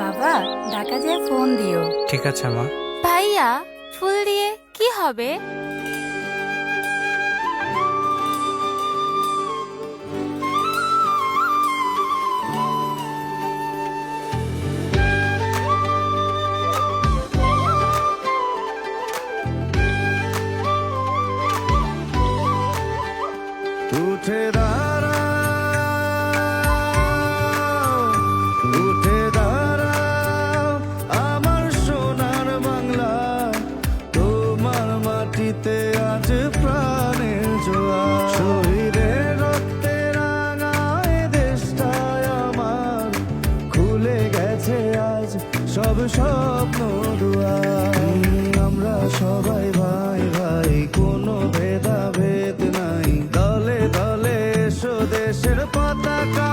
বাবা, ঢাকা যেয়ে ফোন দিও। ঠিক আছে মা। ভাইয়া, ফুল দিয়ে কি হবে? উঠে দাঁড়াও, উঠে দাঁড়াও, আমার সোনার বাংলা, তোমার মাটিতে আজ প্রাণের জোয়ার। শহীদের রক্তে রাঙায় দেশটায় আমার, খুলে গেছে আজ সব স্বপ্ন দুয়ার। আমরা সবাই ভাই ভাই, কোনো ভেদাভেদ নাই, দলে দলে এসো দেশের পতাকা